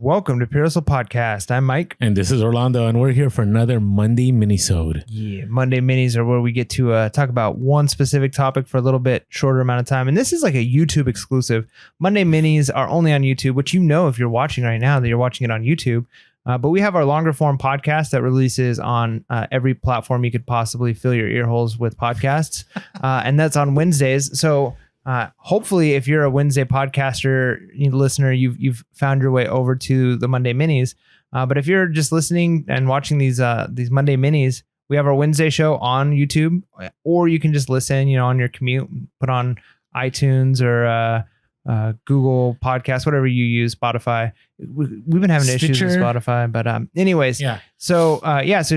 Welcome to Pure Hustle Podcast. I'm Mike. And this is Orlando, and we're here for another Monday minisode. Yeah, Monday minis are where we get to talk about one specific topic for a little bit shorter amount of time. And this is like a YouTube exclusive. Monday minis are only on YouTube, which you know if you're watching right now that you're watching it on YouTube. But we have our longer form podcast that releases on every platform you could possibly fill your ear holes with podcasts. And that's on Wednesdays. So hopefully if you're a Wednesday podcaster listener, you've found your way over to the Monday minis. But if you're just listening and watching these Monday minis, we have our Wednesday show on YouTube, or you can just listen, on your commute, put on iTunes or Google Podcasts, whatever you use, Spotify. We've been having issues with Spotify, but anyways, yeah. So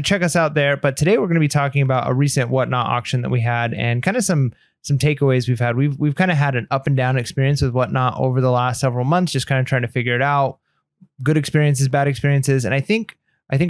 check us out there. But today we're going to be talking about a recent Whatnot auction that we had and kind of some takeaways we've had. We've kind of had an up and down experience with Whatnot over the last several months, just kind of trying to figure it out. Good experiences, bad experiences, and I think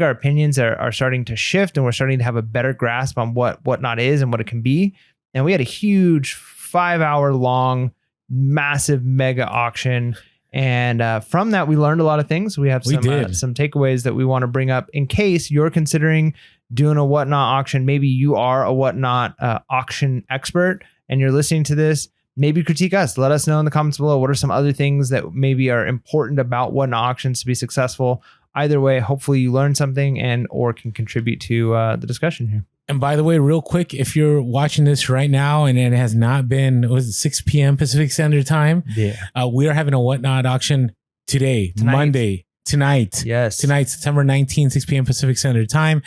our opinions are starting to shift, and we're starting to have a better grasp on what Whatnot is and what it can be. And we had a huge 5-hour long, massive mega auction, and from that we learned a lot of things. We have some takeaways that we want to bring up in case you're considering doing a Whatnot auction. Maybe you are a Whatnot auction expert and you're listening to this. Maybe critique us. Let us know in the comments below. What are some other things that maybe are important about Whatnot auctions to be successful? Either way, hopefully you learned something and or can contribute to the discussion here. And by the way, real quick, if you're watching this right now and it has not been, was it 6 p.m. Pacific Standard Time? Yeah. We are having a Whatnot auction tonight. Monday. Tonight. Yes. Tonight, September 19th, 6 p.m. Pacific Standard Time.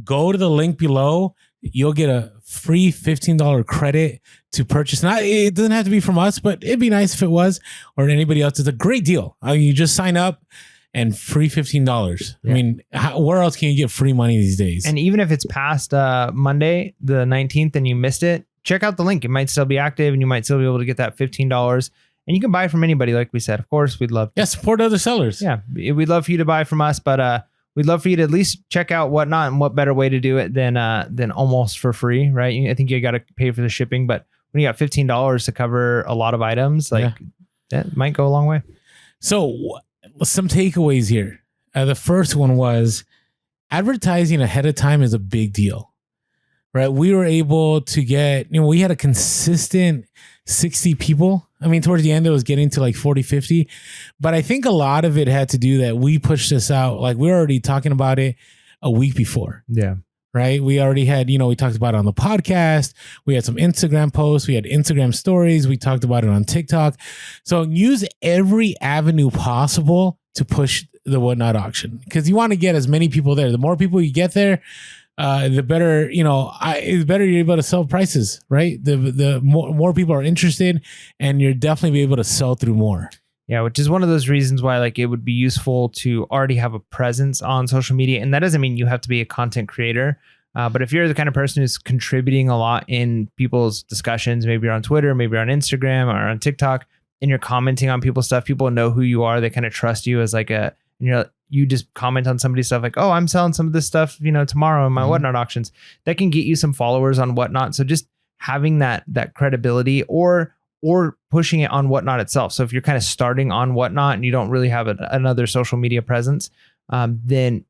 Go to the link below. You'll get a free $15 credit to purchase. It doesn't have to be from us, but it'd be nice if it was, or anybody else. It's a great deal. You just sign up and free $15. Yeah. I mean, where else can you get free money these days? And even if it's past Monday, the 19th, and you missed it, check out the link. It might still be active and you might still be able to get that $15. And you can buy from anybody, like we said. Of course, we'd love to. Yeah, support other sellers. Yeah, we'd love for you to buy from us, but we'd love for you to at least check out Whatnot, and what better way to do it than almost for free, right? I think you got to pay for the shipping, but when you got $15 to cover a lot of items, that might go a long way. So some takeaways here. The first one was advertising ahead of time is a big deal, right? We were able to get, we had a consistent 60 people. I mean, towards the end, it was getting to like 40, 50. But I think a lot of it had to do that we pushed this out. Like we were already talking about it a week before. Yeah. Right. We already had, we talked about it on the podcast. We had some Instagram posts. We had Instagram stories. We talked about it on TikTok. So use every avenue possible to push the Whatnot auction, because you want to get as many people there. The more people you get there, the better, it's better you're able to sell prices, right? The more people are interested, and you're definitely be able to sell through more. Yeah, which is one of those reasons why it would be useful to already have a presence on social media. And that doesn't mean you have to be a content creator. But if you're the kind of person who's contributing a lot in people's discussions, maybe you're on Twitter, maybe you're on Instagram or on TikTok, and you're commenting on people's stuff, people know who you are. They kind of trust you as you just comment on somebody's stuff like, oh, I'm selling some of this stuff, tomorrow in my Whatnot auctions. That can get you some followers on Whatnot. So just having that credibility or pushing it on Whatnot itself. So if you're kind of starting on Whatnot and you don't really have another social media presence, then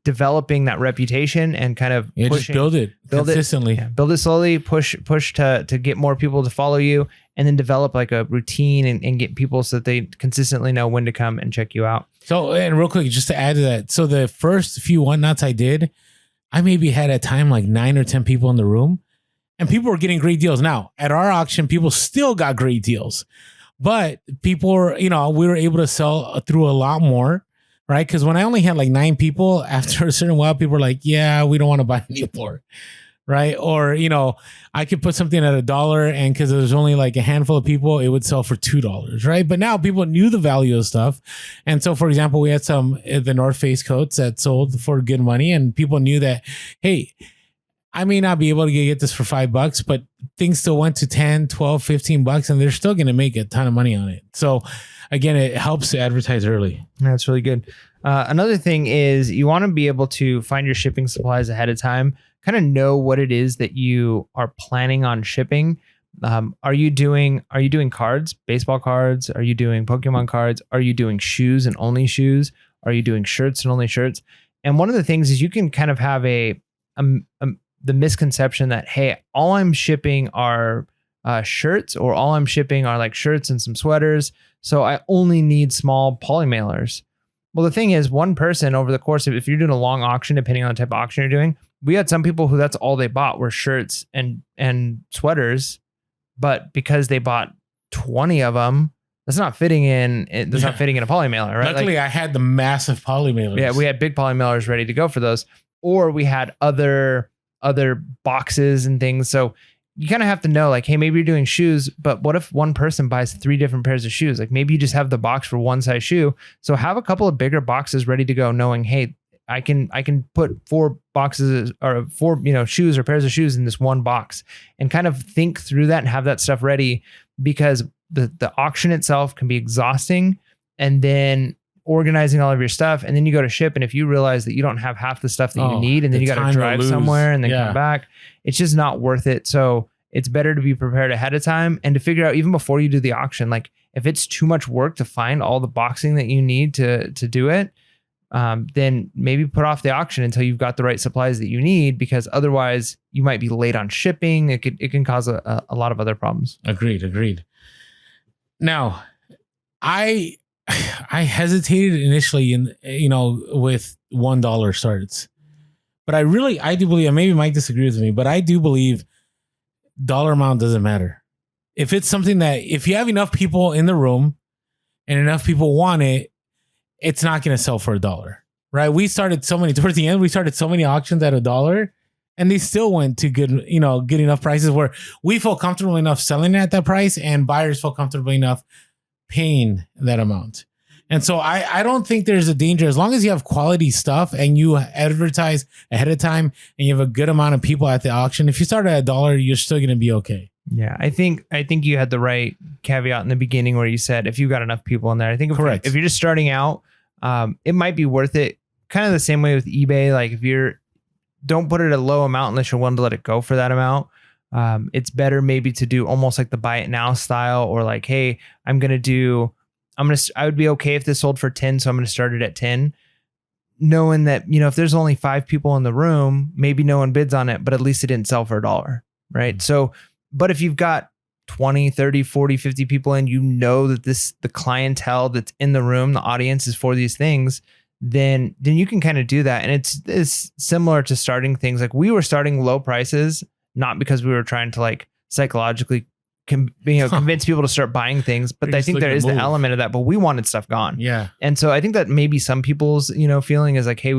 developing that reputation and kind of pushing, just build it consistently. Build it slowly, push to get more people to follow you, and then develop like a routine and get people so that they consistently know when to come and check you out. So, and real quick, just to add to that. So the first few Whatnots I did, I maybe had at time like 9 or 10 people in the room, and people were getting great deals. Now at our auction, people still got great deals, but people were, we were able to sell through a lot more. Right. Because when I only had like 9 people, after a certain while, people were like, yeah, we don't want to buy anymore. Right. Or, I could put something at $1, and because there's only like a handful of people, it would sell for $2. Right. But now people knew the value of stuff. And so, for example, we had some the North Face coats that sold for good money, and people knew that, hey, I may not be able to get this for $5, but things still went to 10, 12, 15 bucks, and they're still going to make a ton of money on it. So again, it helps to advertise early. That's really good. Another thing is you want to be able to find your shipping supplies ahead of time, kind of know what it is that you are planning on shipping, Are you doing cards, baseball cards? Are you doing Pokemon cards? Are you doing shoes and only shoes? Are you doing shirts and only shirts? And one of the things is you can kind of have the misconception that, hey, all I'm shipping are shirts, or all I'm shipping are like shirts and some sweaters, so I only need small poly mailers. Well, the thing is, one person over the course of, if you're doing a long auction, depending on the type of auction you're doing, we had some people who that's all they bought were shirts and sweaters, but because they bought 20 of them, that's not fitting in. That's not fitting in a poly mailer, right? Luckily, I had the massive poly mailers. Yeah, we had big poly mailers ready to go for those, or we had other boxes and things. So you kind of have to know, like, hey, maybe you're doing shoes, but what if one person buys 3 different pairs of shoes? Like, maybe you just have the box for one size shoe. So have a couple of bigger boxes ready to go, knowing, hey, I can put 4 boxes or 4, shoes or pairs of shoes in this one box, and kind of think through that and have that stuff ready, because the auction itself can be exhausting, and then organizing all of your stuff, and then you go to ship, and if you realize that you don't have half the stuff that you need, and then you got to drive somewhere and then come back, it's just not worth it. So it's better to be prepared ahead of time and to figure out, even before you do the auction, like if it's too much work to find all the boxing that you need to do it, then maybe put off the auction until you've got the right supplies that you need, because otherwise you might be late on shipping. It can cause a lot of other problems. Agreed. Now, I hesitated initially with $1 starts, but I do believe, and maybe Mike disagrees with me, but I do believe dollar amount doesn't matter. If it's something that, if you have enough people in the room and enough people want it, it's not going to sell for $1, right? Towards the end, we started so many auctions at $1, and they still went to good enough prices where we feel comfortable enough selling it at that price, and buyers feel comfortable enough paying that amount. And so I don't think there's a danger, as long as you have quality stuff and you advertise ahead of time and you have a good amount of people at the auction. If you start at $1, you're still going to be okay. Yeah, I think you had the right caveat in the beginning where you said if you've got enough people in there. I think if you're just starting out, it might be worth it. Kind of the same way with eBay. Like, if don't put it at a low amount unless you're willing to let it go for that amount. It's better maybe to do almost like the buy it now style, or like, hey, I would be okay if this sold for 10, so I'm going to start it at 10. Knowing that, if there's only 5 people in the room, maybe no one bids on it, but at least it didn't sell for $1, right? So, but if you've got 20, 30, 40, 50 people in, that the clientele that's in the room, the audience is for these things, then you can kind of do that. And it's similar to starting things. Like, we were starting low prices, not because we were trying to like psychologically convince people to start buying things, but I think there is the element of that, but we wanted stuff gone. Yeah. And so I think that maybe some people's, feeling is like, hey,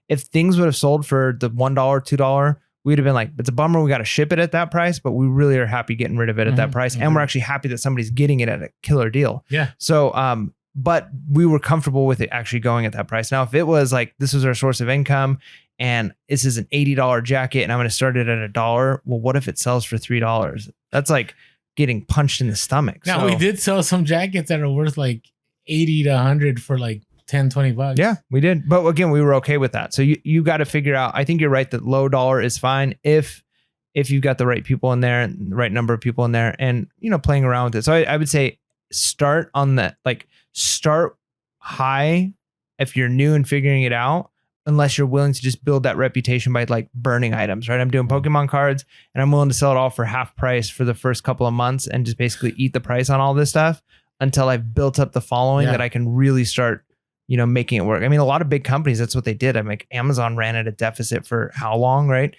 if things would have sold for the $1, $2, we'd have been like, it's a bummer we got to ship it at that price, but we really are happy getting rid of it at that price. And we're actually happy that somebody's getting it at a killer deal. Yeah. So, but we were comfortable with it actually going at that price. Now, if it was like, this was our source of income and this is an $80 jacket and I'm going to start it at $1, well, what if it sells for $3? That's like getting punched in the stomach. Now, we did sell some jackets that are worth like 80 to 100 for like $10-20. Yeah, we did. But again, we were okay with that. So you got to figure out, I think you're right that low dollar is fine if you've got the right people in there and the right number of people in there and, playing around with it. So I would say start on that, like start high if you're new and figuring it out, unless you're willing to just build that reputation by like burning items, right? I'm doing Pokemon cards and I'm willing to sell it all for half price for the first couple of months and just basically eat the price on all this stuff until I've built up the following that I can really start, making it work. I mean, a lot of big companies, that's what they did. I mean, Amazon ran at a deficit for how long, right?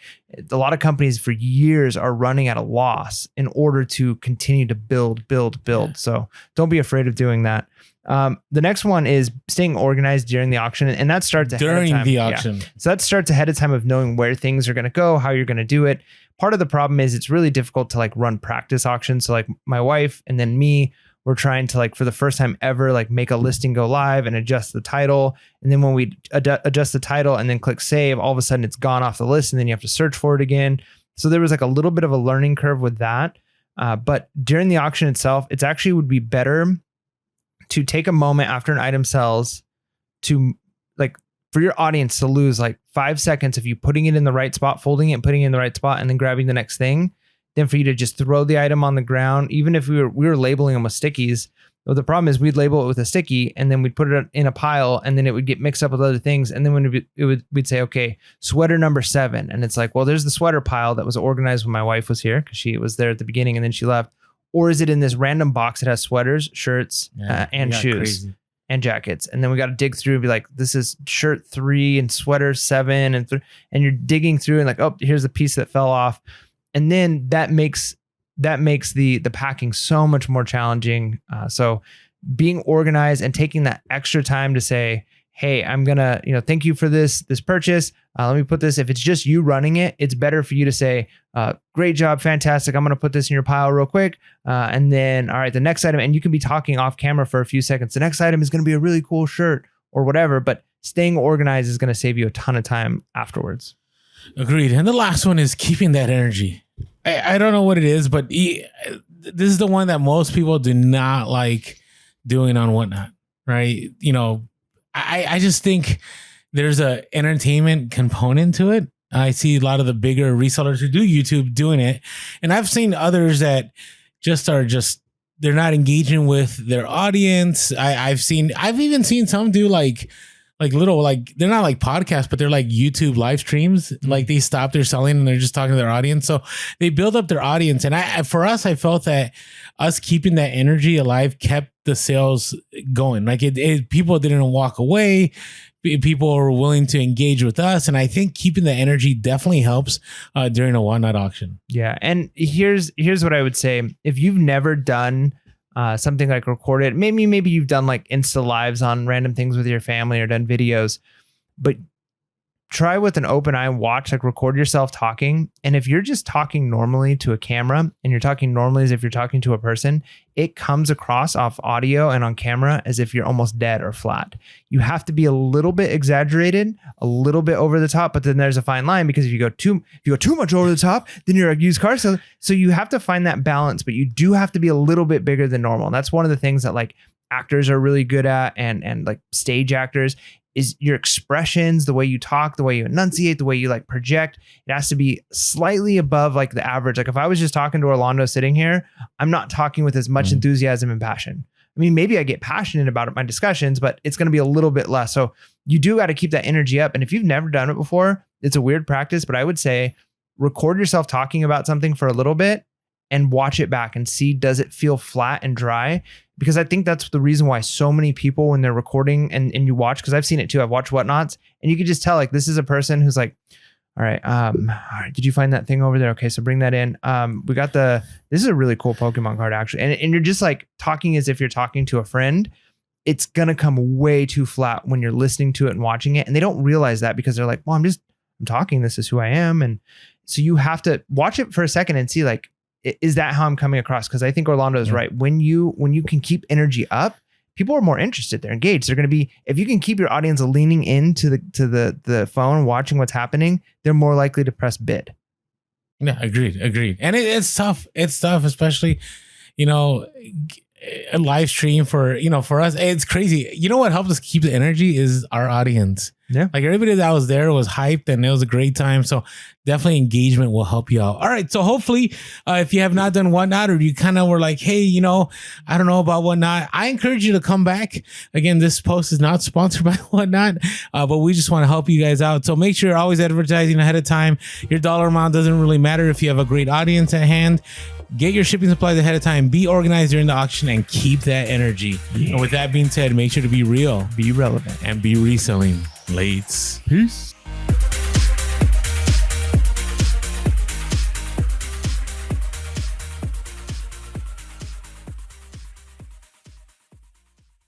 A lot of companies for years are running at a loss in order to continue to build. Yeah. So don't be afraid of doing that. The next one is staying organized during the auction, and that starts ahead of time. During the auction. Yeah. So that starts ahead of time of knowing where things are going to go, how you're going to do it. Part of the problem is it's really difficult to like run practice auctions. So like my wife and then me, we're trying to like for the first time ever, like make a listing go live and adjust the title. And then when we adjust the title and then click save, all of a sudden it's gone off the list and then you have to search for it again. So there was like a little bit of a learning curve with that. But during the auction itself, it's actually would be better to take a moment after an item sells to like for your audience to lose like 5 seconds of you putting it in the right spot, folding it and putting it in the right spot and then grabbing the next thing than for you to just throw the item on the ground. Even if we were labeling them with stickies. Well, the problem is we'd label it with a sticky and then we'd put it in a pile and then it would get mixed up with other things. And then we'd say, okay, sweater number 7. And it's like, well, there's the sweater pile that was organized when my wife was here because she was there at the beginning and then she left. Or is it in this random box that has sweaters, shirts, and shoes and jackets? And then we got to dig through and be like, this is shirt 3 and sweater 7 and you're digging through and like, oh, here's the piece that fell off. And then that makes the packing so much more challenging. So being organized and taking that extra time to say, hey, I'm gonna, thank you for this purchase. Let me put this. If it's just you running it, it's better for you to say, great job, fantastic. I'm gonna put this in your pile real quick. And then, all right, the next item, and you can be talking off camera for a few seconds. The next item is gonna be a really cool shirt or whatever, but staying organized is gonna save you a ton of time afterwards. Agreed. And the last one is keeping that energy. I don't know what it is, but this is the one that most people do not like doing on Whatnot, right? I just think there's a entertainment component to it. I see a lot of the bigger resellers who do YouTube doing it. And I've seen others that they're not engaging with their audience. I've even seen some do like little, like they're not like podcasts, but they're like YouTube live streams. Like they stop their selling and they're just talking to their audience. So they build up their audience. And I felt that us keeping that energy alive kept the sales going. Like people didn't walk away. People were willing to engage with us. And I think keeping the energy definitely helps during a Whatnot auction. Yeah. And here's what I would say. If you've never done something like recorded, maybe you've done like Insta lives on random things with your family or done videos, but try with an open eye, watch, like record yourself talking. And if you're just talking normally to a camera and you're talking normally as if you're talking to a person, it comes across off audio and on camera as if you're almost dead or flat. You have to be a little bit exaggerated, a little bit over the top, but then there's a fine line because if you go too much over the top, then you're a used car. So you have to find that balance, but you do have to be a little bit bigger than normal. And that's one of the things that like actors are really good at and like stage actors is your expressions, the way you talk, the way you enunciate, the way you like project. It has to be slightly above like the average. Like if I was just talking to Orlando sitting here, I'm not talking with as much enthusiasm and passion. I mean, maybe I get passionate about it, my discussions, but it's going to be a little bit less. So you do got to keep that energy up. And if you've never done it before, it's a weird practice, but I would say record yourself talking about something for a little bit and watch it back and see, does it feel flat and dry? Because I think that's the reason why so many people, when they're recording and you watch, because I've seen it too, I've watched Whatnots, and you can just tell like this is a person who's like, all right, did you find that thing over there? Okay, so bring that in. This is a really cool Pokemon card actually. And you're just like talking as if you're talking to a friend. It's gonna come way too flat when you're listening to it and watching it. And they don't realize that because they're like, well, I'm talking, this is who I am. And so you have to watch it for a second and see like, is that how I'm coming across? Because I think Orlando is right. When you can keep energy up, people are more interested. They're engaged. They're going to be, if you can keep your audience leaning into the phone, watching what's happening, they're more likely to press bid. Yeah, agreed. And it's tough. It's tough, especially, a live stream for us. It's crazy. You know what helped us keep the energy is our audience. Yeah. Like everybody that was there was hyped and it was a great time. So definitely engagement will help you out. All right. So hopefully if you have not done Whatnot or you kind of were like, hey, I don't know about Whatnot, I encourage you to come back. Again, this post is not sponsored by Whatnot, but we just want to help you guys out. So make sure you're always advertising ahead of time. Your dollar amount doesn't really matter if you have a great audience at hand. Get your shipping supplies ahead of time. Be organized during the auction and keep that energy. Yeah. And with that being said, make sure to be real, be relevant, and be reselling. Peace.